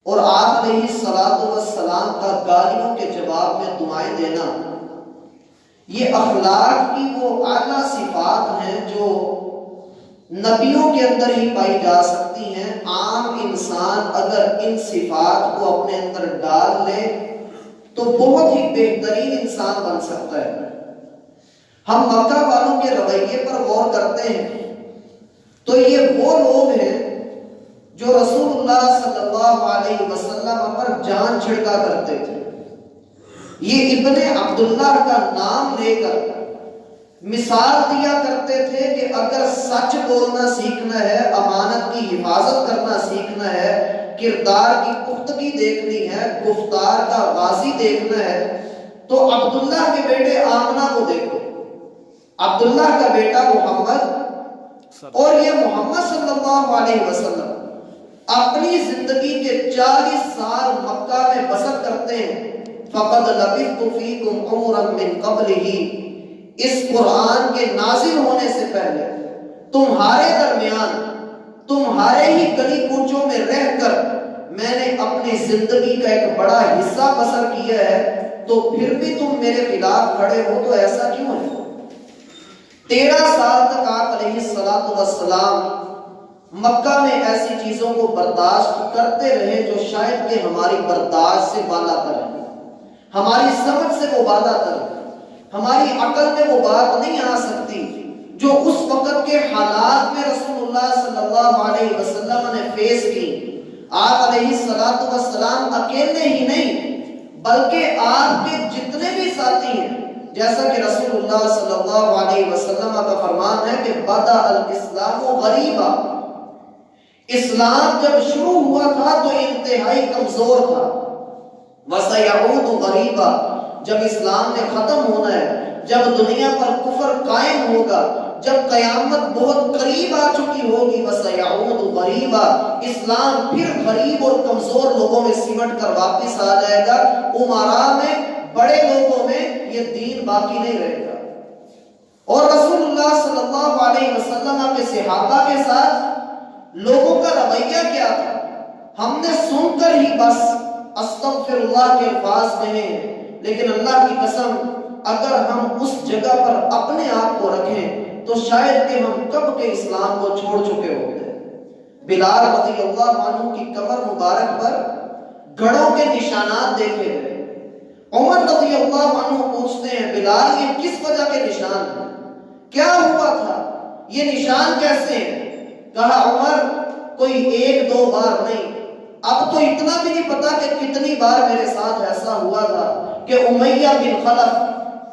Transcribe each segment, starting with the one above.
اور آپ علیہ السلام کا گالیوں کے جواب میں دعائیں دینا، یہ اخلاق کی وہ اعلیٰ صفات ہیں جو نبیوں کے اندر ہی پائی جا سکتی ہیں۔ عام انسان اگر ان صفات کو اپنے اندر ڈال لے تو بہت ہی بہترین انسان بن سکتا ہے۔ ہم مکہ والوں کے رویے پر غور کرتے ہیں تو یہ وہ لوگ ہیں جو رسول اللہ صلی اللہ علیہ وسلم پر جان چھڑکا کرتے تھے۔ یہ ابن عبداللہ کا نام لے کر مثال دیا کرتے تھے کہ اگر سچ بولنا سیکھنا ہے، امانت کی حفاظت کرنا سیکھنا ہے، کردار کی پختگی دیکھنی ہے، گفتار کا غازی دیکھنا ہے، تو عبداللہ کے بیٹے آمنہ کو دیکھو۔ عبداللہ کا بیٹا محمد، اور یہ محمد صلی اللہ علیہ وسلم اپنی زندگی کے 40 سال مکہ میں بسر کرتے ہیں۔ فَقَدْ لَبِثْتُ فِيكُمْ عُمُرًا مِّن قَبْلِهِ، اس قرآن کے نازل ہونے سے پہلے تمہارے درمیان، تمہارے ہی گلی کوچوں میں رہ کر میں نے اپنی زندگی کا ایک بڑا حصہ بسر کیا ہے، تو پھر بھی تم میرے خلاف کھڑے ہو تو ایسا کیوں ہے؟ 13 سال تک آپ علیہ السلام مکہ میں ایسی چیزوں کو برداشت کرتے رہے جو شاید کہ ہماری برداشت سے بالا تر ہے، ہماری سمجھ سے وہ بالا تر ہے، ہماری عقل میں وہ بات نہیں آ سکتی جو اس وقت کے حالات میں رسول اللہ صلی اللہ علیہ وسلم نے فیس کی۔ آپ علیہ السلام اکیلے ہی نہیں بلکہ آپ کے جتنے بھی ساتھی ہیں، جیسا کہ رسول اللہ صلی اللہ علیہ وسلم کا فرمان ہے کہ بدأ الاسلام غریبا، اسلام جب شروع ہوا تھا تو انتہائی کمزور تھا۔ وَسَيَعُودُ غَرِيبًا، جب اسلام نے ختم ہونا ہے، جب دنیا پر کفر قائم ہوگا، جب قیامت بہت قریب آ چکی ہوگی، وَسَيَعُودُ غَرِيبًا، اسلام پھر غریب اور کمزور لوگوں میں سمٹ کر واپس آ جائے گا، امراء میں، بڑے لوگوں میں یہ دین باقی نہیں رہے گا۔ اور رسول اللہ صلی اللہ علیہ وسلم کے صحابہ کے ساتھ لوگوں کا رویہ کیا تھا؟ ہم نے سن کر ہی بس استغفر اللہ کے الفاظ کہے ہیں، لیکن اللہ کی قسم اگر ہم اس جگہ پر اپنے آپ کو رکھیں تو شاید کہ ہم کب کے اسلام کو چھوڑ چکے ہوتے۔ بلال رضی اللہ عنہ کی کمر مبارک پر گھڑوں کے نشانات دیکھے گئے۔ عمر رضی اللہ عنہ پوچھتے ہیں بلال یہ کس وجہ کے نشان ہیں؟ کیا ہوا تھا؟ یہ نشان کیسے ہیں؟ کہا عمر کوئی 1-2 بار نہیں، اب تو اتنا بھی نہیں پتا کہ کتنی بار میرے ساتھ ایسا ہوا تھا کہ امیہ بن خلف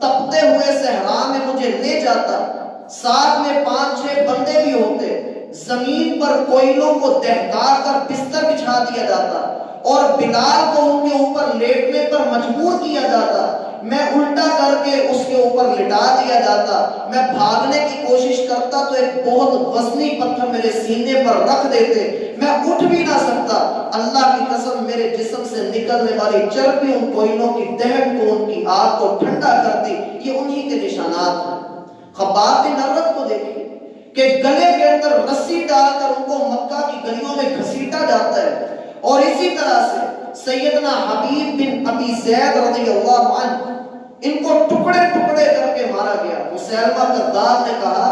تپتے ہوئے صحرا میں مجھے لے جاتا، ساتھ میں 5-6 بندے بھی ہوتے، زمین پر کوئلوں کو دہکا کر بستر بچھا دیا جاتا اور بلال کو ان کے اوپر لیٹنے پر مجبور کیا جاتا، میں الٹا کر کے اس کے اوپر لٹا دیا جاتا، میں بھاگنے کی کوشش کرتا تو ایک بہت وزنی پتھر میرے سینے پر رکھ دیتے، میں اٹھ بھی نہ سکتا، اللہ کی قسم میرے جسم سے نکلنے والی چربی ان کوئلوں کی دہن کو، ان کی آگ کو ٹھنڈا کرتی۔ یہ انہی کے نشانات ہیں۔ خباب بن ارت کو دیکھیں کہ گلے کے اندر رسی ڈال کر ان کو مکہ کی گلیوں میں گھسیٹا جاتا ہے، اور اسی طرح سے سیدنا حبیب بن ابی زید رضی اللہ عنہ ان کو ٹکڑے ٹکڑے کر کے مارا گیا۔ مسیلمہ کذاب نے کہا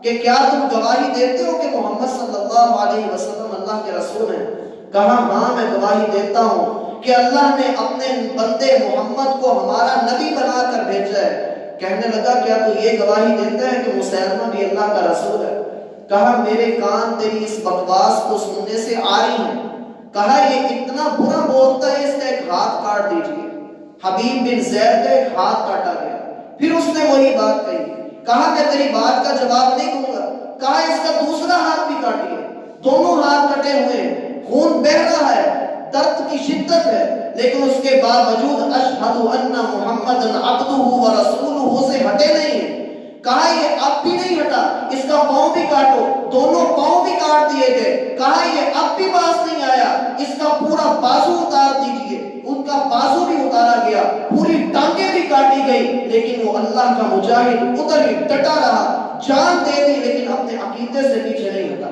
کہ کیا تم گواہی دیتے ہو کہ محمد صلی اللہ علیہ وسلم اللہ کے رسول ہیں؟ کہا ہاں میں گواہی دیتا ہوں کہ اللہ نے اپنے بندے محمد کو ہمارا نبی بنا کر بھیجا ہے۔ کہنے لگا کیا تو یہ گواہی دیتا ہے کہ مسیلمہ بھی اللہ کا رسول ہے؟ کہا میرے کان تیری اس بکواس کو سننے سے آری ہیں۔ کہا یہ اتنا برا بولتا ہے، اس کا ایک ہاتھ کاٹ دیجئے۔ حبیب بن زید کا ایک ہاتھ کاٹا گیا۔ پھر اس نے وہی بات کہی، کہا میں تیری بات کا جواب نہیں دوں گا۔ کہا اس کا دوسرا ہاتھ بھی کاٹیے۔ دونوں ہاتھ کٹے ہوئے ہیں، خون بہ رہا ہے، درد کی شدت ہے، لیکن اس کے باوجود اشہد ان محمد عبدہ و رسولہ سے ہٹے نہیں ہیں۔ کہا یہ اب بھی نہیں ہٹا، اس کا پاؤں بھی کاٹو۔ دونوں پاؤں بھی کاٹ دیے گئے۔ کہا یہ اب بھی باز نہیں آیا، اس کا پورا بازو اتار دیجئے۔ ان کا بازو بھی اتارا گیا، پوری ٹانگیں بھی کاٹی گئی، لیکن وہ اللہ کا مجاہد ادھر ہی ڈٹا رہا، جان دے دی لیکن اپنے عقیدے سے پیچھے نہیں ہٹا۔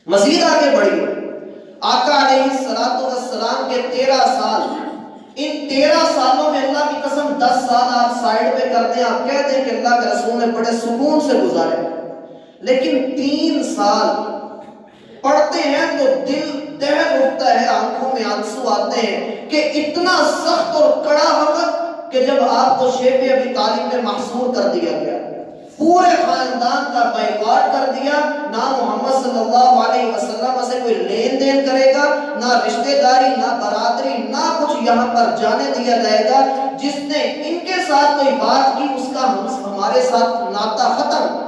مزید آگے بڑھی، آقا علیہ السلام کے 13 سال، ان 13 سالوں میں اللہ کی قسم 10 سال آپ سائیڈ پہ کر دیں، آپ کہتے ہیں کہ اللہ کے رسول نے بڑے سکون سے گزارے، لیکن 3 سال پڑھتے ہیں تو دل دہل اٹھتا ہے، آنکھوں میں آنسو آتے ہیں کہ اتنا سخت اور کڑا وقت کہ جب آپ کو شیب ابی طالب میں محصور کر دیا گیا، پورے خاندان کا بائیکاٹ کر دیا، نہ محمد صلی اللہ علیہ وسلم سے کوئی لین دین کرے گا، نہ رشتہ داری، نہ برادری، نہ کچھ یہاں پر جانے دیا جائے گا، جس نے ان کے ساتھ کوئی بات کی اس کا ہمارے ساتھ ناطہ ختم۔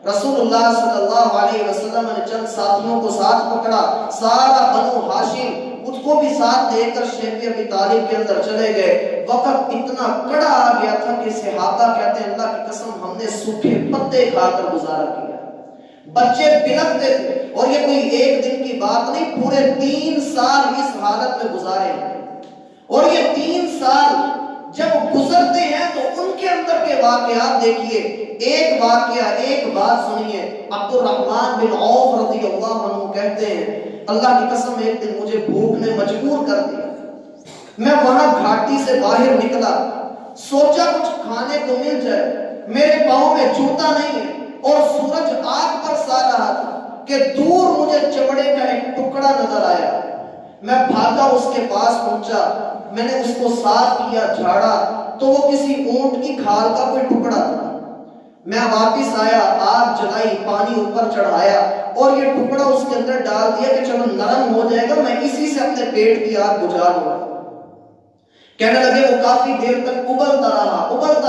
رسول اللہ صلی اللہ علیہ وسلم نے چند ساتھیوں کو ساتھ پکڑا، سارا بنو ہاشم اس کو بھی ساتھ لے کر شیب ابی طالب کے اندر چلے گئے۔ وقت اتنا کڑا آ گیا تھا کہ صحابہ کہتے ہیں اللہ کی قسم ہم نے سوکھے پتے کھا کر گزارا کیا، بچے بلکتے تھے، اور یہ کوئی ایک دن کی بات نہیں، پورے 3 سال اس حالت میں گزارے ہیں، اور یہ 3 سال جب گزرتے ہیں تو ان کے اندر کے واقعات دیکھیے، ایک واقعہ، ایک بات سنیے۔ عبد الرحمن بن عوف رضی اللہ عنہ کہتے ہیں اللہ کی قسم ایک دن مجھے بھوک نے مجبور کر دیا، میں وہاں گھاٹی سے باہر نکلا، سوچا کچھ کھانے کو مل جائے، میرے پاؤں میں جوتا نہیں ہے اور سورج آگ پر سا رہا تھا کہ دور مجھے چمڑے کا ایک ٹکڑا نظر آیا، میں بھاگا اس کے پاس پہنچا، میں نے اس کو صاف کیا، جھاڑا تو وہ کسی اونٹ کی کھال کا کوئی ٹکڑا تھا، میں واپس آیا، آگ جلائی، پانی اوپر چڑھایا اور یہ ٹکڑا اس کے اندر ڈال دیا کہ چلو نرم ہو جائے گا، میں اسی سے اپنے پیٹ کی آگ بجھا لوں گا۔ کہنے لگے وہ کافی دیر تک ابلتا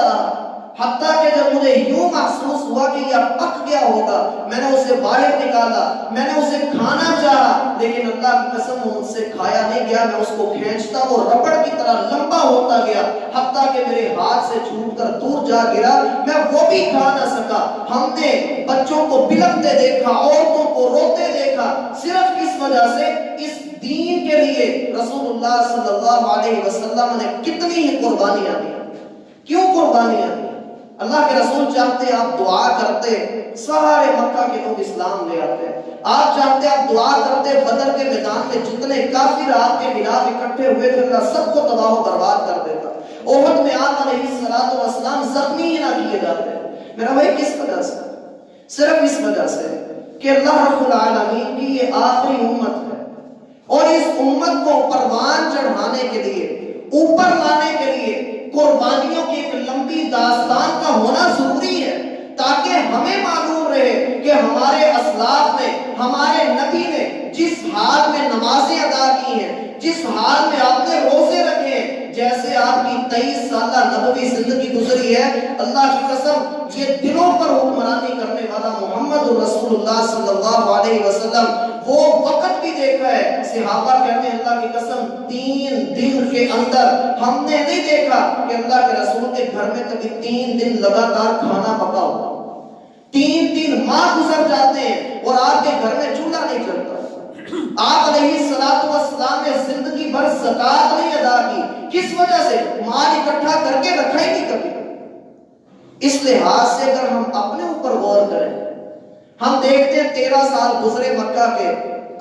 رہا، حتیٰ کہ جب مجھے یوں محسوس ہوا کہ یہ پک گیا ہوگا، میں نے اسے باہر نکالا، میں نے اسے کھانا چاہا، لیکن اللہ کی قسم وہ مجھ سے کھایا نہیں گیا، میں اس کو کھینچتا وہ ربڑ کی طرح لمبا ہوتا گیا، حتیٰ کہ میرے ہاتھ سے چھوٹ کر دور جا گرا، میں وہ بھی کھا نہ سکا۔ ہم نے بچوں کو بلکتے دیکھا، عورتوں کو روتے دیکھا، صرف کس وجہ سے؟ اس دین کے لیے رسول اللہ صلی اللہ علیہ وسلم نے کتنی ہی قربانیاں دی۔ کیوں قربانیاں دی؟ اللہ کے رسول چاہتے آپ دعا کرتے سارے مکہ کے لوگ اسلام لے آتے، آپ چاہتے آپ دعا کرتے بدر کے میدان میں جتنے کافر آپ کے خلاف اکٹھے ہوئے تھے اللہ سب کو تباہ و برباد کر دیتا، احد میں آپ علیہ السلام زخمی ہی نہ کیے جاتے۔ میرا بھائی کس وجہ سے؟ صرف اس وجہ سے کہ اللہ رب العالمین کی یہ آخری امت ہے، اور اس امت کو پروان چڑھانے کے لیے، اوپر لانے کے لیے قربانیوں کی ایک لمبی داستان کا ہونا ضروری ہے، تاکہ ہمیں معلوم رہے کہ ہمارے اسلاف نے، ہمارے نبی نے جس حال میں نمازیں ادا کی ہیں، جس حال میں آپ نے روزے رکھے ہیں، جیسے آپ کی 23 سالہ نبوی زندگی گزری ہے، اللہ کی قسم یہ دلوں پر حکمرانی کرنے والا محمد رسول اللہ صلی اللہ علیہ وسلم وہ وقت بھی دیکھا ہے۔ صحابہ کہتے ہیں اللہ کی قسم 3 دن کے اندر ہم نے نہیں دیکھا کہ اللہ کے رسول کے گھر میں کبھی 3 دن لگاتار کھانا پکا ہوا، 3 ماہ گزر جاتے ہیں اور آپ کے گھر میں چولہا نہیں چلتا۔ آپ علیہ السلام نے زندگی بھر زکات نہیں ادا کی، کس وجہ سے؟ مال اکٹھا کر کے رکھا ہی نہیں کبھی۔ اس لحاظ سے اگر ہم اپنے اوپر غور کریں، ہم دیکھتے ہیں 13 سال گزرے مکہ کے،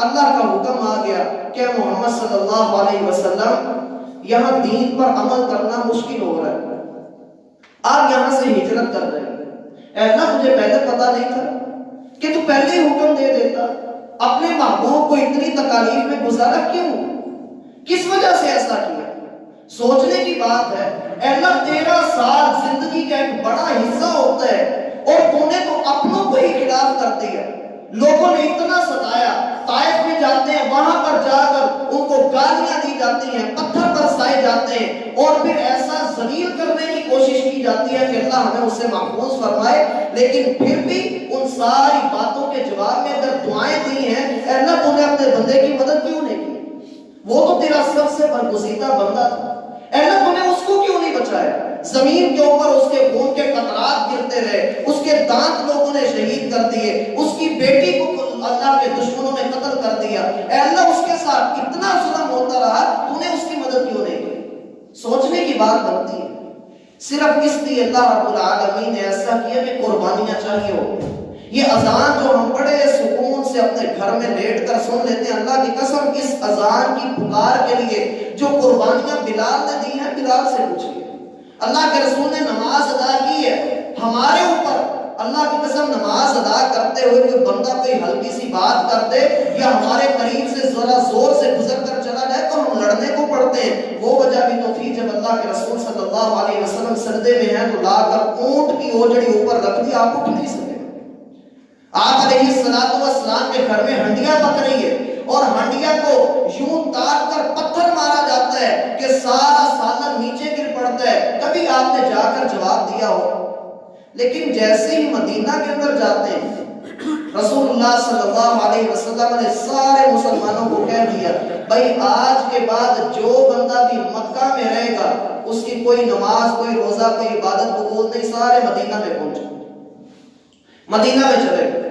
اللہ کا حکم آ گیا کہ محمد صلی اللہ علیہ وسلم یہاں دین پر عمل کرنا مشکل ہو رہا ہے، آپ یہاں سے ہجرت کر رہے ہیں۔ اے اللہ مجھے پہلے پتا نہیں تھا کہ تو پہلے ہی حکم دے دیتا، اپنے محبوب کو اتنی تکالیف میں گزارا کیوں؟ کس وجہ سے ایسا کیا؟ سوچنے کی بات ہے۔ اے اللہ 13 سال زندگی کا ایک بڑا حصہ ہوتا ہے اور تو نے تو اپنوں کو ہی خلاف کر دیا، لوگوں نے اتنا ستایا، طائف میں جاتے ہیں وہاں پر جا کر ان کو گالیاں دی جاتی ہیں، پتھر برسائے جاتے ہیں، اور پھر ایسا ذلیل کرنے کی کوشش کی جاتی ہے کہ اللہ ہمیں اس سے محفوظ فرمائے، لیکن پھر بھی ان ساری باتوں کے جواب میں اگر دعائیں دی ہیں، اے اللہ تو نے اپنے بندے کی مدد کیوں نہیں کی؟ وہ تو تیرا سب سے برگزیدہ بندہ تھا، اے اللہ تو نے اس کو کیوں نہیں بچایا؟ زمین کے اوپر اس کے خون کے قطرات گرتے رہے، اس کے دانت لوگوں نے شہید کر دیے، اس کی بیٹی کو اللہ کے دشمنوں نے قتل کر دیا، اے اللہ اس کے ساتھ اتنا ظلم ہوتا رہا، تو نے اس کی مدد کیوں نہیں کی؟ سوچنے کی بات بنتی ہے۔ صرف اس لیے اللہ رب العالمین نے ایسا کیا کہ قربانیاں چاہیے ہو۔ یہ اذان جو ہم بڑے سکون سے اپنے گھر میں لیٹ کر سن لیتے ہیں، اللہ کی قسم اس اذان کی پکار کے لیے جو قربانیاں بلال نے دی ہیں، بلال سے پوچھیے۔ اللہ کے رسول نے نماز ادا کی ہے ہمارے اوپر، اللہ کی قسم نماز ادا کرتے ہوئے کوئی بندہ کوئی ہلکی سی بات کر دے یا ہمارے قریب سے ذرا زور سے گزر کر چلا جائے تو ہم لڑنے کو پڑتے ہیں۔ وہ وجہ بھی تو تھی جب اللہ کے رسول صلی اللہ علیہ وسلم سجدے میں ہیں تو لا کر اونٹ کی اوجڑی اوپر رکھ دی، آپ اٹھ نہیں سکے۔ آپ علیہ السلام کے گھر میں ہنڈیاں پک رہی ہے اور ہنڈیا کو یوں تاک کر پتھر مارا جاتا ہے کہ سارا سالن نیچے گر پڑتا ہے، کبھی آپ نے جا کر جواب دیا ہو؟ لیکن جیسے ہی مدینہ کے اندر جاتے ہیں رسول اللہ صلی اللہ علیہ وسلم نے سارے مسلمانوں کو کہہ دیا، بھائی آج کے بعد جو بندہ بھی مکہ میں رہے گا اس کی کوئی نماز کوئی روزہ کوئی عبادت قبول نہیں، سارے مدینہ میں پہنچے، مدینہ میں چلے گئے۔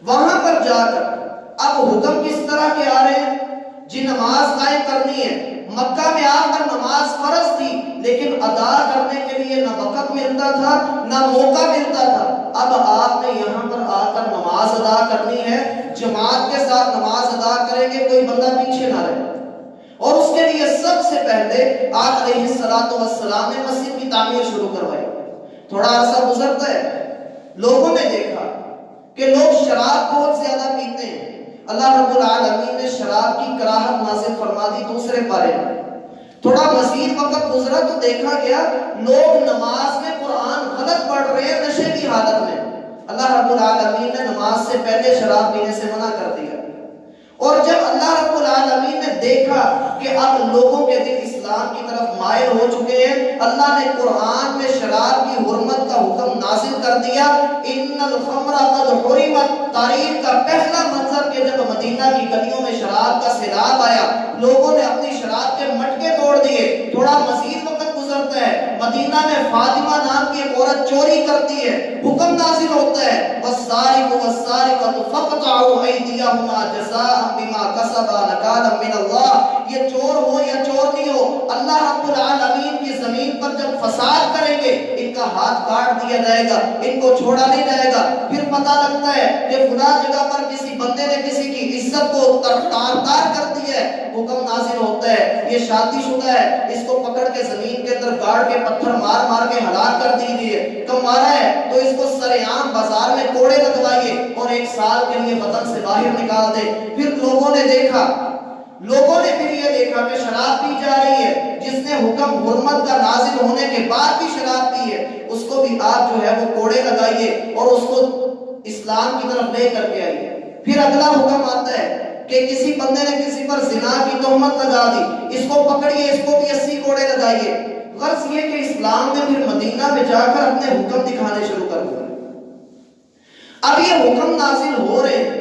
وہاں پر جا کر اب حکم کس طرح کے آ رہے ہیں جی نماز قائم کرنی ہے۔ مکہ میں آ کر نماز فرض تھی لیکن ادا کرنے کے لیے نہ وقت ملتا تھا نہ موقع ملتا تھا۔ اب آپ نے یہاں پر آ کر نماز ادا کرنی ہے، جماعت کے ساتھ نماز ادا کریں گے، کوئی بندہ پیچھے نہ رہے۔ اور اس کے لیے سب سے پہلے آقا علیہ السلام نے مسجد کی تعمیر شروع کروائی۔ تھوڑا عرصہ گزرتا ہے، لوگوں نے دیکھا کہ لوگ شراب بہت زیادہ پیتے ہیں۔ اللہ رب العالمین نے شراب کی کراہت نازل فرما دی دوسرے پارے میں۔ تھوڑا مزید وقت گزرا تو دیکھا گیا لوگ نماز میں قرآن غلط پڑھ رہے ہیں نشے کی حالت میں۔ اللہ رب العالمین نے نماز سے پہلے شراب پینے سے منع کر دیا۔ اور جب اللہ رب العالمین نے دیکھا کہ اب لوگوں کے دل اسلام کی طرف مائل ہو چکے ہیں، اللہ نے قرآن میں شراب کی حرمت کا حکم نازل کر دیا۔ ان الخمر قد حرمت، تاریخ کا پہلا منظر کہ جب مدینہ کی گلیوں میں شراب کا سیلاب آیا، لوگوں نے اپنی شراب کے مٹکے توڑ دیے۔ تھوڑا مزید وقت گزرتا ہے، مدینہ میں فاطمہ نام کی ایک عورت چوری کرتی ہے، حکم نازل ہوتا ہے والسارق والسارقۃ فاقطعوا ایدیہما جزاء بما کسبا نکالا من اللہ۔ یہ چور ہو یا چور نہیں ہو، اللہ رب العالمین کی زمین پر جب فساد کریں گے ان کا ہاتھ کاٹ دیا جائے گا، ان کو چھوڑا نہیں جائے گا۔ پھر پتہ لگتا ہے کہ فلاں جگہ پر کسی بندے نے کسی کی عزت کو تار کر دی ہے، حکم نازل ہوتا ہے یہ شادی شدہ ہے، اس کو پکڑ کے زمین کے اندر گاڑ کے پتھر مار مار کے ہلاک کر دیجیے، کمارا ہے تو اس کو سرعام بازار میں کوڑے لگوائیے اور 1 سال کے لیے وطن سے باہر نکال دے۔ پھر لوگوں نے دیکھا، لوگوں نے پھر یہ دیکھا کہ شراب پی جا رہی ہے، جس نے حکم حرمت کا نازل ہونے کے بعد بھی شراب پی ہے اس کو بھی آپ جو ہے وہ کوڑے لگائیے اور اس کو اسلام کی طرف لے کر کے آئیے۔ پھر اگلا حکم آتا ہے کہ کسی بندے نے کسی پر زنا کی تہمت لگا دی، اس کو پکڑیے، اس کو بھی 80 کوڑے لگائیے۔ غرض یہ کہ اسلام نے پھر مدینہ میں جا کر اپنے حکم دکھانے شروع کر دیے۔ اب یہ حکم نازل ہو رہے ہیں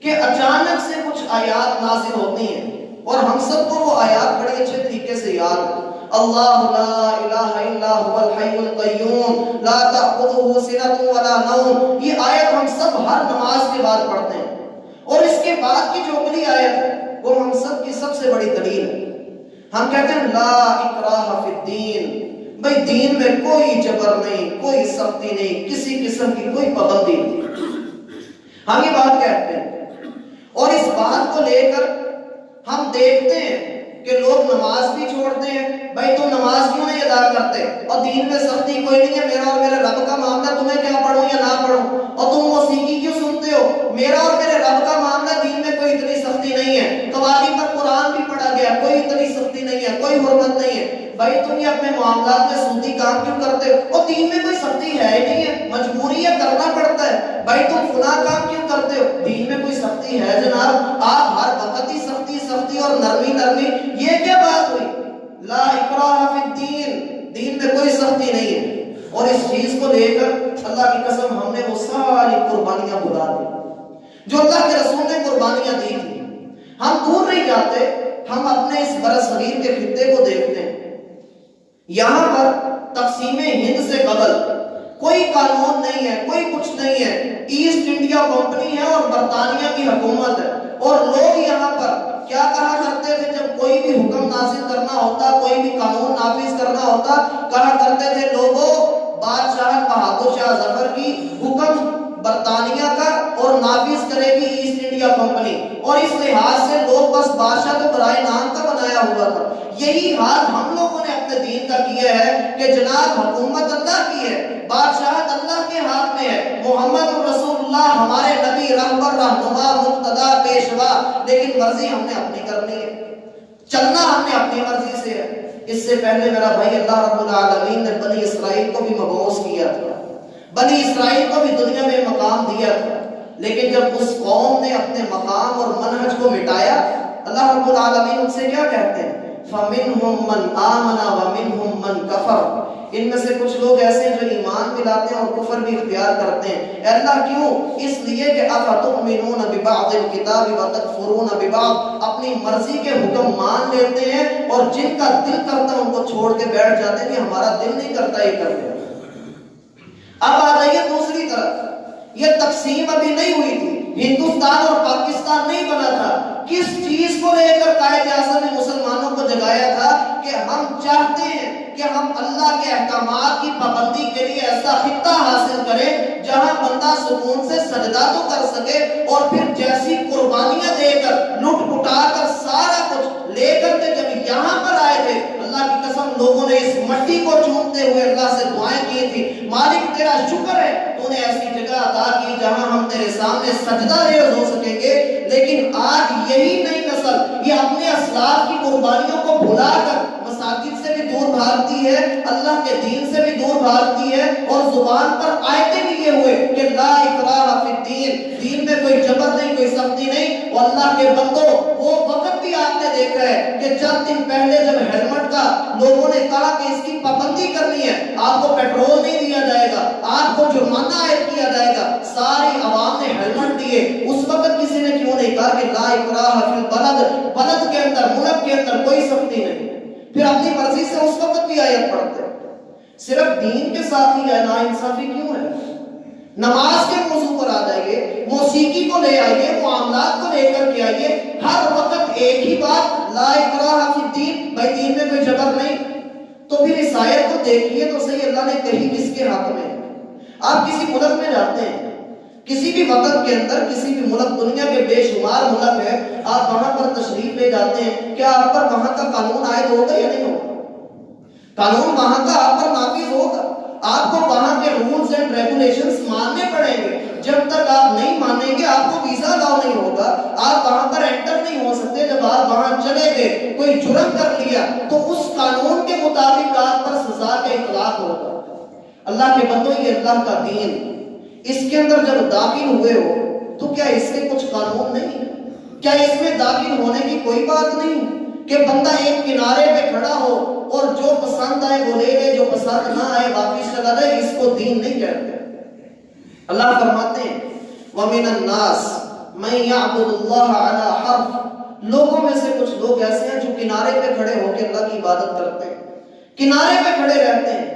کہ اچانک سے کچھ آیات نازل ہوتی ہیں اور ہم سب کو وہ آیات بڑے اچھے طریقے سے یاد ہے۔ اللہ لا الہ الا هو الحی القیوم لا تأخذہ سنۃ ولا نوم، یہ آیت ہم سب ہر نماز کے بعد پڑھتے ہیں۔ اور اس کے بعد کی جو اگلی آیت ہے وہ ہم سب کی سب سے بڑی دلیل ہے۔ ہم کہتے ہیں لا اکراہ فی الدین، بھئی دین میں کوئی جبر نہیں، کوئی سختی نہیں، کسی قسم کی کوئی پابندی نہیں۔ ہم یہ بات کہتے ہیں اور اس بات کو لے کر ہم دیکھتے ہیں کہ لوگ نماز بھی چھوڑتے ہیں، بھائی تم نماز کیوں نہیں ادا کرتے، اور دین میں سختی کوئی نہیں ہے، میرا اور میرے رب کا معاملہ، تمہیں کیا پڑھوں یا نہ پڑھوں، اور تم موسیقی کیوں سنتے ہو، میرا اور میرے رب کا معاملہ، دین میں کوئی اتنی سختی نہیں ہے، قوالی پر قرآن بھی پڑھا گیا، کوئی اتنی سختی نہیں ہے، کوئی حرمت نہیں ہے۔ بھائی تم یہ اپنے معاملات میں سودی کام کیوں کرتے ہو، اور دین میں کوئی سختی ہے ہی نہیں ہے، مجبوری ہے، کرنا پڑتا ہے۔ بھائی تم فلاں کام کیوں کرتے ہو، دین میں کوئی سختی ہے جناب، آپ ہر وقت ہی سختی اور نرمی، یہ کیا بات ہوئی؟ لا اکراہ فی الدین، دین میں کوئی سختی نہیں ہے۔ اور اس چیز کو لے کر اللہ کی قسم ہم نے وہ ساری قربانیاں بھلا دی جو اللہ کے رسول نے قربانیاں دی تھی۔ ہم دور نہیں جاتے، ہم اپنے اس برصغیر کے خطے کو دیکھتے ہیں، یہاں پر تقسیم ہند سے قبل کوئی قانون نہیں ہے، کوئی کچھ نہیں ہے، ایسٹ انڈیا کمپنی ہے اور برطانیہ کی حکومت ہے، اور لوگ یہاں پر کیا کہا کرتے تھے جب کوئی بھی حکم نازل کرنا ہوتا، کوئی بھی قانون نافذ کرنا ہوتا، کہا کرتے تھے لوگوں بادشاہ بہادر شاہ ظفر کی حکم برطانیہ کا اور نافذ کرے گی ایسٹ انڈیا کمپنی، اور اس لحاظ سے لوگ بس بادشاہ تو برائے نام کا بنایا ہوا تھا۔ یہی حال ہم لوگوں نے اپنے دین کا کیا ہے کہ جناب حکومت اللہ کی ہے، بادشاہت اللہ کے ہاتھ میں ہے، محمد رسول اللہ ہمارے نبی، رہبر، رہنما، مقتدا، پیشوا، لیکن مرضی ہم نے اپنی کرنی ہے، چلنا ہم نے اپنی مرضی سے ہے۔ اس سے پہلے میرا بھائی اللہ رب العالمین نے بنی اسرائیل کو بھی مبعوث کیا تھا، بنی اسرائیل کو بھی دنیا میں مقام دیا تھا، لیکن جب اس قوم نے اپنے مقام اور منہج کو مٹایا، اللہ رب العالمین ان سے کیا کہتے ہیں؟ فَمِنْهُمْ مَنْ آمَنَ وَمِنْهُمْ مَنْ كَفَرَ۔ ان میں سے کچھ لوگ ایسے ہیں جو ایمان ملاتے ہیں اور کفر بھی اختیار کرتے ہیں۔ اے اللہ کیوں؟ اس لیے کہ أَفَتُؤْمِنُونَ بِبَعْضِ الْكِتَابِ وَتَكْفُرُونَ بِبَعْضٍ، اپنی مرضی کے حکم مان لیتے ہیں اور جن کا دل کرتا ہے ان کو چھوڑ کے بیٹھ جاتے ہیں کہ ہمارا دل نہیں کرتا یہ کرتے۔ اب آ جائیے دوسری طرف، یہ تقسیم ابھی نہیں ہوئی تھی، ہندوستان اور پاکستان نہیں بنا تھا۔ کس چیز کو لے کر قائد اعظم نے مسلمانوں کو جگایا تھا؟ کہ ہم چاہتے ہیں کہ ہم اللہ کے احکامات کی پابندی کے لیے ایسا خطہ حاصل کریں جہاں بندہ سکون سے سجدہ تو کر سکے، اور پھر جیسی قربانیاں دے کر لٹ پٹا کر سارا کچھ لے کر کے جب یہاں پر آئے تھے، اللہ کی قسم لوگوں نے اس مٹی کو چومتے ہوئے اللہ سے دعائیں کی تھی، مالک تیرا شکر ہے تو نے ایسی جگہ عطا کی جہاں ہم تیرے سامنے سجدہ ریز ہو سکیں گے۔ لیکن آج یہی نئی نسل یہ اپنے اسلاف کی قربانیوں کو بھلا کر مساجد سے بھی دور بھاگتی ہے، اللہ کے دین سے بھی دور بھاگتی ہے، اور زبان پر آیتیں لیے ہوئے کہ لا اکراہ فی الدین، دین میں کوئی جبر نہیں، کوئی سختی نہیں۔ اور اللہ کے بندوں، وہ وقت بھی آپ نے دیکھا ہے کہ چند دن پہلے جب ہیلمٹ کا لوگوں نے کہا کہ اس کی پابندی کرنی ہے، آپ کو پیٹرول نہیں دیا جائے گا، آپ کو جرمانہ عائد کیا جائے گا، ساری عوام نے ہیلمٹ دیے۔ اس وقت کسی نے کیوں نہیں کہا کہ لا اکراہ فی البلد، بلد کے اندر، ملک کے اندر کوئی سختی نہیں؟ پھر اپنی مرضی سے اس وقت بھی آیت پڑھتے ہیں۔ صرف دین کے ساتھ ہی نا انصافی کیوں ہے؟ نماز کے موضوع پر آ جائیے، موسیقی کو لے آئیے، معاملات کو لے کر کے آئیے، ہر وقت ایک ہی بات، لا اکراہ فی الدین، بھائی دین میں کوئی جبر نہیں۔ تو پھر اس آیت کو دیکھیے تو صحیح، اللہ نے کہی کس کے حق میں؟ آپ کسی ملک میں جاتے ہیں، کسی بھی وقت کے اندر کسی بھی ملک، دنیا کے بے شمار ملک ہے، آپ وہاں پر تشریف لے جاتے ہیں، کیا آپ پر وہاں کا قانون عائد ہوگا یا نہیں ہوگا؟ قانون وہاں کا آپ پر نافذ ہوگا، آپ کو وہاں کے رولز اینڈ ریگولیشنز ماننے پڑیں گے۔ جب تک آپ نہیں مانیں گے آپ کو ویزا الاؤ نہیں ہوگا، آپ وہاں پر انٹر نہیں ہو سکتے۔ جب آپ وہاں چلے گئے، کوئی جرم کر لیا تو اس قانون کے مطابق آپ پر سزا کا اطلاق ہوگا۔ اللہ کے بندوں، یہ اللہ کا دین، اس کے اندر جب داخل ہوئے ہو تو کیا اس کے کچھ قانون نہیں؟ کیا اس میں داخل ہونے کی کوئی بات نہیں کہ بندہ ایک کنارے پہ کھڑا ہو اور جو پسند آئے وہ لے لے، جو پسند نہ آئے واپس چلا جائے؟ اس کو دین نہیں کہتے۔ اللہ فرماتے ہیں وَمِنَ النَّاسِ مَن يَعْبُدُ اللَّهَ عَلَى حَرْفٍ، لوگوں میں سے کچھ لوگ ایسے ہیں جو کنارے پہ کھڑے ہو کے اللہ کی عبادت کرتے ہیں، کنارے پہ کھڑے رہتے ہیں،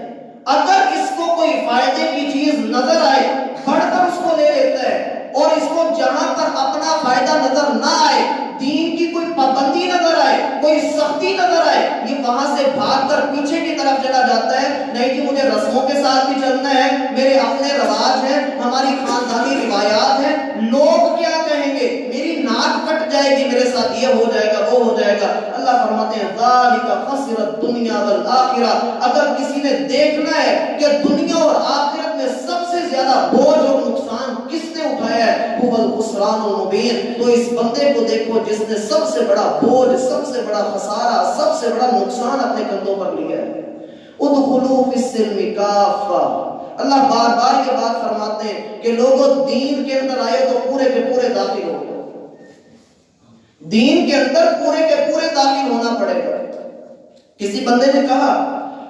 اگر اس کو کوئی فائدے کی چیز نظر آئے بڑھ کر اس کو لے لیتا ہے، اور اس کو جہاں پر اپنا فائدہ نظر نہ آئے، دین کی کوئی پابندی نظر آئے، کوئی سختی نظر آئے، یہ وہاں سے بھاگ کر پیچھے کی طرف چلا جاتا ہے۔ نہیں جی مجھے رسموں کے ساتھ بھی چلنا ہے، میرے اپنے رواج ہیں، ہماری خاندانی روایات ہیں، لوگ کیا کہیں گے، میری ناک کٹ جائے گی، میرے ساتھ یہ ہو جائے گا، وہ ہو جائے گا۔ اللہ فرماتے ہیں ذالک خسر الدنیا والآخرہ، اگر کسی نے دیکھنا ہے کہ دنیا اور آخرت میں سب سے زیادہ بوجھ اور نقصان کس نے اٹھایا ہے، هو الخسران المبین، تو اس بندے کو دیکھو جس نے سب سے بڑا بوجھ، سب سے بڑا خسارہ، سب سے بڑا نقصان اپنے کندھوں پر لیا ہے۔ ادخلوا فی السلم کافہ، اللہ بار بار یہ بات فرماتے ہیں کہ لوگوں دین کے اندر آئے تو پورے کے پورے داخل ہو گئے، دین کے اندر پورے کے پورے داخل ہونا پڑے گا۔ کسی بندے نے کہا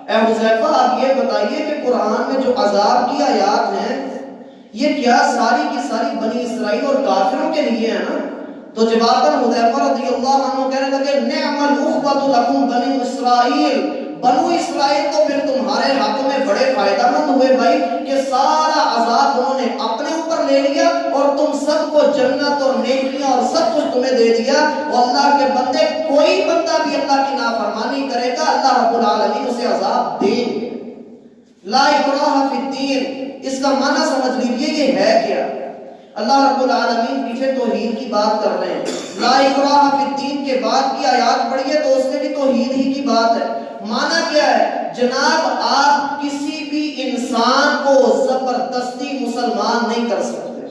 اے حذیفہ آپ یہ بتائیے کہ قرآن میں جو عذاب کی آیات ہیں یہ کیا ساری کی ساری بنی اسرائیل اور کافروں کے لیے ہے نا؟ تو جواب پر حذیفہ رضی اللہ عنہ کہنے لگے نعم الاخوۃ لکم بنی اسرائیل، بنو اسرائیل تو پھر تمہارے حق میں بڑے فائدہ مند ہوئے بھائی کہ سارا عذاب انہوں نے اپنے اوپر لے لیا اور تم سب کو جنت اور نیکیاں اور سب کچھ تمہیں دے دیا۔ اور اللہ کے بندے کوئی بندہ بھی اللہ کی نافرمانی کرے گا اللہ رب العالمین اسے عذاب دے۔ لا اکراہ فی الدین، اس کا معنی سمجھ لیجئے یہ ہے کیا؟ اللہ رب العالمین پیچھے توحید کی بات کر رہے ہیں، لا اکراہ فی الدین کے بعد کی آیات پڑھیے تو اس میں بھی توحید ہی کی بات ہے۔ معنی کیا ہے؟ جناب آپ کسی بھی انسان کو زبردستی مسلمان نہیں کر سکتے،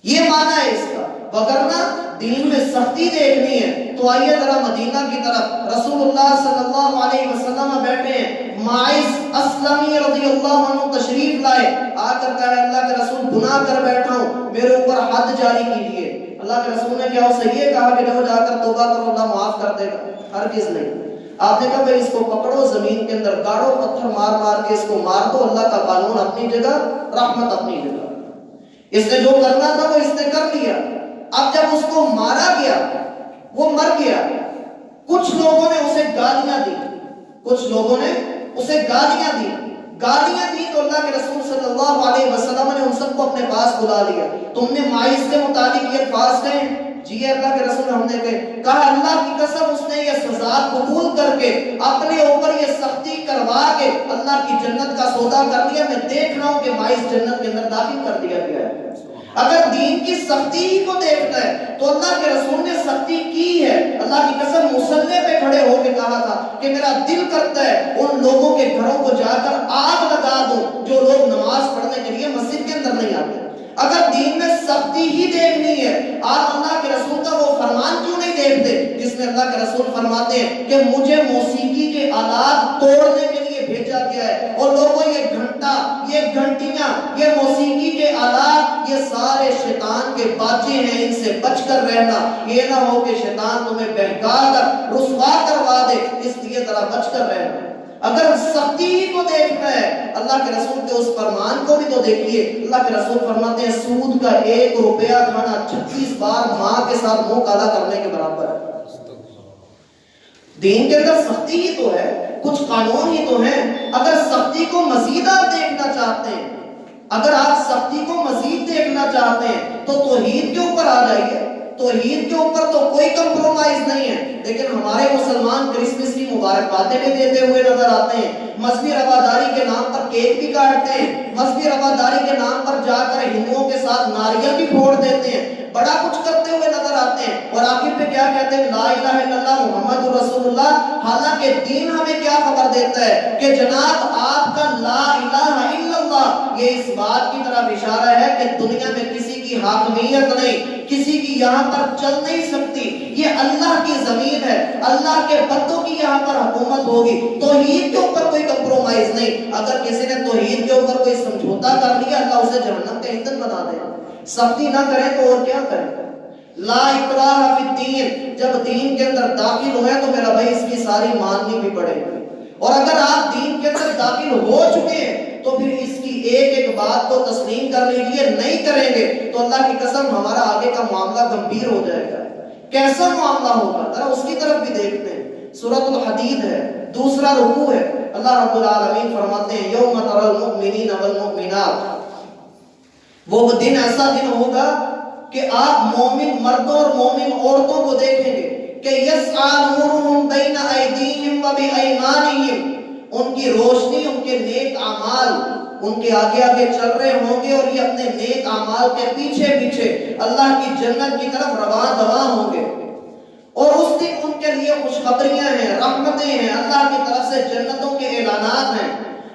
یہ معنی ہے اس کا۔ وگرنہ دین میں سختی دیکھنی ہے تو آئیے ذرا مدینہ کی طرف، رسول اللہ صلی اللہ علیہ وسلم بیٹھے ہیں، ماعز اسلمی رضی اللہ عنہ تشریف لائے، آ کر کہا اللہ کے رسول گناہ کر بیٹھا ہوں، میرے اوپر حد جاری کیجیے۔ اللہ کے رسول نے کیا اسے یہ کہا کہ جاؤ جا کر توبہ کرو اللہ معاف کر دے گا؟ ہرگز نہیں۔ آپ نے کہا بھائی اس کو پکڑو، زمین کے اندر گاڑو، پتھر مار مار کے اس کو مار دو، اللہ کا قانون اپنی جگہ، رحمت اپنی جگہ۔ اس نے جو کرنا تھا وہ اس نے کر لیا۔ اب جب اس کو مارا گیا وہ مر گیا، کچھ لوگوں نے اسے گالیاں دی، کچھ لوگوں نے اسے گالیاں دی تو اللہ کے رسول صلی اللہ علیہ وسلم نے ان سب کو اپنے پاس بلا لیا۔ تم نے ماعز کے متعلق یہ الفاظ کہے؟ جی اللہ کے رسول ہم نے کہا اللہ کی قسم اس نے یہ سزا قبول کر کے اپنے اوپر یہ سختی کروا کے اللہ کی جنت کا سودا کر لیا۔ میں دیکھ رہا ہوں کہ ماعز جنت کے اندر داخل کر دیا گیا ہے۔ اگر دین کی سختی ہی کو دیکھنا ہے تو اللہ کے رسول نے سختی کی ہے۔ اللہ کی قسم مصلی پہ کھڑے ہو کے کہا تھا کہ میرا دل کرتا ہے ان لوگوں کے گھروں کو جا کر آگ لگا دوں جو لوگ نماز پڑھنے کے لیے مسجد کے اندر نہیں آتے۔ اگر دین میں سختی ہی دیکھنی ہے آپ اللہ کے رسول کا وہ فرمان کیوں نہیں دیکھتے جس میں اللہ کے رسول فرماتے ہیں کہ مجھے موسیقی کے آلات توڑنے کے لیے بھیجا گیا ہے، اور لوگوں یہ گھنٹا، یہ گھنٹیاں، یہ موسیقی کے آلات، یہ سارے شیطان کے باچے ہیں، ان سے بچ کر رہنا، یہ نہ ہو کہ شیطان تمہیں بہکا کر رسوا کروا دے، اس لیے ذرا بچ کر رہنا۔ اگر سختی ہی کو دیکھنا ہے اللہ کے رسول کے اس فرمان کو بھی تو دیکھیے۔ اللہ کے رسول فرماتے ہیں سود کا 1 روپیہ کھانا 36 بار ماں کے ساتھ منہ کالا کرنے کے برابر ہے۔ دین کے اندر سختی ہی تو ہے، کچھ قانون ہی تو ہیں۔ اگر سختی کو مزید آپ دیکھنا چاہتے ہیں، اگر آپ سختی کو مزید دیکھنا چاہتے ہیں تو توحید کے اوپر آ جائیے۔ توحید کے اوپر تو کوئی کمپرومائز نہیں ہے، لیکن ہمارے مسلمان کرسمس کی مبارکبادیں بھی دیتے ہوئے نظر آتے ہیں، مذہبی رواداری کے نام پر کیک بھی کاٹتے ہیں، مذہبی رواداری کے نام پر جا کر ہندوؤں کے ساتھ ناریل بھی پھوڑ دیتے ہیں، بڑا کچھ کرتے ہوئے نظر آتے ہیں، اور آخر پہ کیا کہتے ہیں لا الہ الا اللہ محمد رسول اللہ۔ حالانکہ دین ہمیں کیا خبر دیتا ہے کہ جناب آپ کا لا الہ الا اللہ یہ اس بات کی طرف اشارہ ہے کہ دنیا میں کسی کی حاکمیت نہیں، کسی کی یہاں پر چل نہیں سکتی، یہ اللہ کی زمین ہے، اللہ کے بندوں کی یہاں پر حکومت ہوگی۔ توحید کے اوپر کوئی کمپرومائز نہیں۔ اگر کسی نے توحید کے اوپر کوئی سمجھوتا کر لیا اللہ اسے جہنم کا ایندھن بنا دے۔ سختی نہ کریں تو اور کیا کریں؟ لا اکراہ فی الدین، جب دین کے اندر داخل ہوئے تو میرا بھائی اس کی ساری ماننی بھی پڑے گی، اور اگر آپ دین کے اندر داخل ہو چکے ہیں تو پھر اس کی ایک ایک بات کو تسلیم کر لیجئے۔ نہیں کریں گے تو اللہ کی قسم ہمارا آگے کا معاملہ گمبھیر ہو جائے گا۔ کیسا معاملہ ہوگا ذرا اس کی طرف بھی دیکھتے ہیں۔ سورۃ الحدید ہے، دوسرا رکوع ہے، اللہ رب العالمین فرماتے ہیں یوم تری المؤمنین والمؤمنات، وہ دن ایسا دن ہوگا کہ آپ مومن مردوں اور مومن عورتوں کو دیکھیں گے کہ یسعی نورہم بین ایدیہم و بایمانہم، ان کی روشنی، ان کے نیک اعمال ان کے آگے آگے چل رہے ہوں گے، اور یہ اپنے نیک اعمال کے پیچھے پیچھے اللہ کی جنت کی طرف رواں دواں ہوں گے، اور اس دن ان کے لیے خوشخبریاں ہیں، رحمتیں ہیں، اللہ کی طرف سے جنتوں کے اعلانات ہیں۔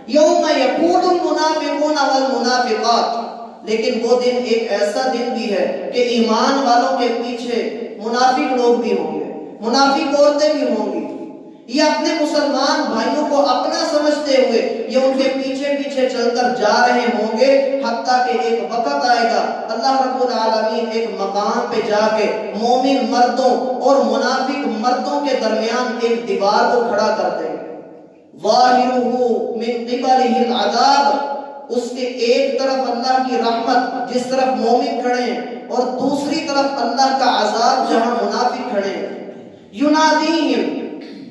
یوم یقول المنافقون والمنافقات، لیکن وہ دن ایک ایسا دن بھی ہے کہ ایمان والوں کے پیچھے منافق لوگ بھی ہوں گے، منافق عورتیں بھی ہوں گی، یہ اپنے مسلمان بھائیوں کو اپنا سمجھتے ہوئے یہ ان کے پیچھے پیچھے چل کر جا رہے ہوں گے، حتیٰ کہ ایک وقت آئے گا اللہ رب العالمین ایک مقام پہ جا کے مومن مردوں اور منافق مردوں کے درمیان ایک دیوار کو کھڑا کر دے گا۔ ظاہرہ من قبلہ العذاب، اس کے ایک طرف اللہ کی رحمت جس طرف مومن کھڑے ہیں، اور دوسری طرف اللہ کا عذاب جہاں منافق کھڑے ہیں۔ ینادیہم،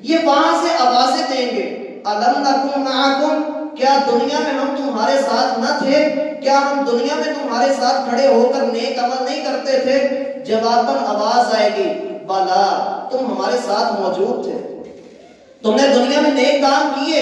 یہ وہاں سے آوازیں دیں گے، الم نکن معکم، کیا دنیا میں ہم تمہارے ساتھ نہ تھے؟ کیا ہم دنیا میں تمہارے ساتھ کھڑے ہو کر نیک عمل نہیں کرتے تھے؟ جواباً آواز آئے گی بلا، تم ہمارے ساتھ موجود تھے، تم نے دنیا میں نیک کام کیے،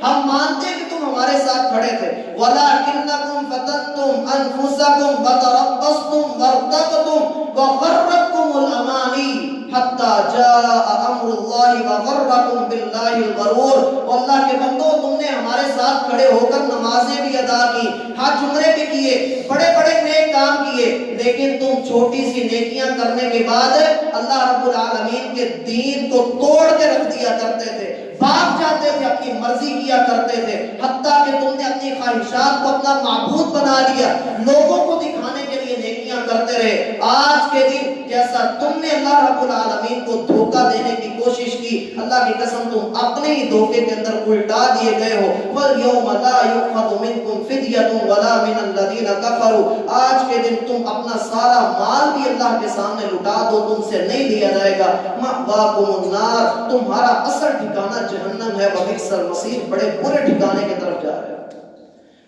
ہم مانتے کہ تم ہمارے ساتھ کھڑے تھے وَلَكِنَّكُمْ فَتَنْتُمْ أَنفُسَكُمْ وَتَرَبَّصْتُمْ وَارْتَبْتُمْ وَغَرَّتْكُمُ الْأَمَانِيُّ حَتَّى جَاءَ أَمْرُ اللَّهِ وَغَرَّكُمْ بِاللَّهِ الْغَرُورُ۔ اور اللہ کے بندو، تم نے ہمارے ساتھ کھڑے ہو کر نمازیں بھی ادا کی، حج عمرے بھی کیے، بڑے بڑے نیک کام کیے، لیکن تم چھوٹی سی نیکیاں کرنے کے بعد اللہ رب العالمین کے دین کو توڑ کے رکھ دیا کرتے تھے، بھاگ جاتے تھے، اپنی مرضی کیا کرتے تھے، حتیٰ کہ تم نے اپنی خواہشات کو اپنا معبود بنا لیا، لوگوں کو دکھانے کے لیے نیکیاں کرتے رہے۔ آج کے دن جیسا تم نے اللہ رب العالمین کو دھوکہ دینے کی کوشش کی، اللہ کی قسم تم اپنے ہی دھوکے کے اندر الٹا دیے گئے ہو۔ وَالْيَوْمَ لَا يُؤْخَذُ مِنْكُمْ فِدْيَةٌ وَلَا مِنَ الَّذِينَ كَفَرُوا۔ آج کے دن تم اپنا سارا مال بھی اللہ کے سامنے لٹا دو، تم سے نہیں لیا جائے گا۔ مَأْوَاكُمُ النَّارُ، تمہارا اصل ٹھکانہ جہنم ہے، وَبِئْسَ الْمَصِيرُ، بڑے برے ٹھکانے کی طرف جا رہے ہیں۔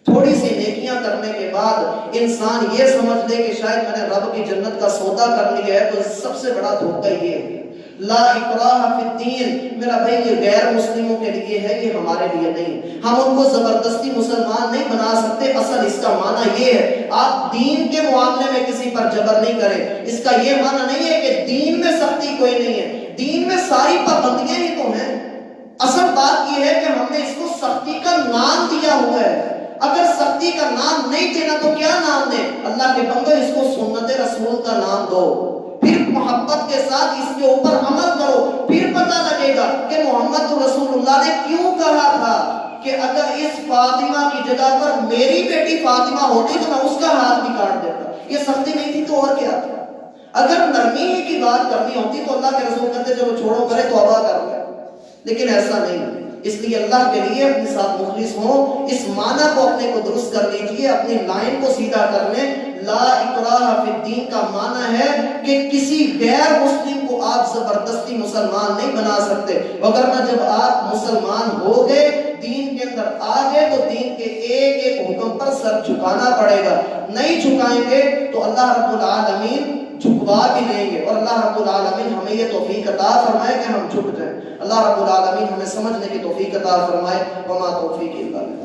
تھوڑی سی نیکیاں کرنے کے بعد انسان یہ سمجھ لے کہ شاید میں نے رب کی جنت کا سودا کر لیا ہے، تو سب سے بڑا دھوکہ یہ ہے۔ لا اکراہ فی الدین، میرا بھائی یہ غیر مسلموں کے لیے ہے، یہ ہمارے لیے نہیں۔ ہم ان کو زبردستی مسلمان نہیں بنا سکتے۔ اصل اس کا معنی یہ ہے، آپ دین کے معاملے میں کسی پر جبر نہیں کریں۔ اس کا یہ معنی نہیں ہے کہ دین میں سختی کوئی نہیں ہے، دین میں ساری پابندیاں ہی تو ہیں۔ اصل بات یہ ہے کہ ہم نے اس کو سختی کا نام دیا ہوا ہے۔ اگر سختی کا نام نہیں دینا تو کیا نام دیں؟ اللہ کے بندو، اس کو سنت رسول کا نام دو، پھر محبت کے ساتھ اس کے اوپر عمل کرو، پھر پتہ لگے گا کہ محمد رسول اللہ نے کیوں کہا تھا کہ اگر اس فاطمہ کی جگہ پر میری بیٹی فاطمہ ہوتی تو میں اس کا ہاتھ بھی کاٹ دیتا۔ یہ سختی نہیں تھی تو اور کیا تھا؟ اگر نرمی ہی کی بات کرنی ہوتی تو اللہ کے رسول کہتے چلو چھوڑو، کرے توبہ کر لے، لیکن ایسا نہیں۔ اس لیے اللہ کے لیے اپنے ساتھ مخلص ہوں، اس معنی کو اپنے کو درست کر لیجئے، اپنی لائن کو سیدھا کر لیں۔ لا اکراہ فی الدین کا معنی ہے کہ کسی غیر مسلم کو آپ زبردستی مسلمان نہیں بنا سکتے، وگرنہ جب آپ مسلمان ہو گئے، دین کے اندر آ گئے، تو دین کے ایک ایک حکم پر سر جھکانا پڑے گا۔ نہیں جھکائیں گے تو اللہ رب العالمین جھکوا بھی دیں گے، اور اللہ رب العالمین ہمیں یہ توفیق عطا فرمائے کہ ہم جھک جائیں۔ اللہ رب العالمین ہمیں سمجھنے کی توفیق عطا فرمائے۔ وما توفیق الا باللہ۔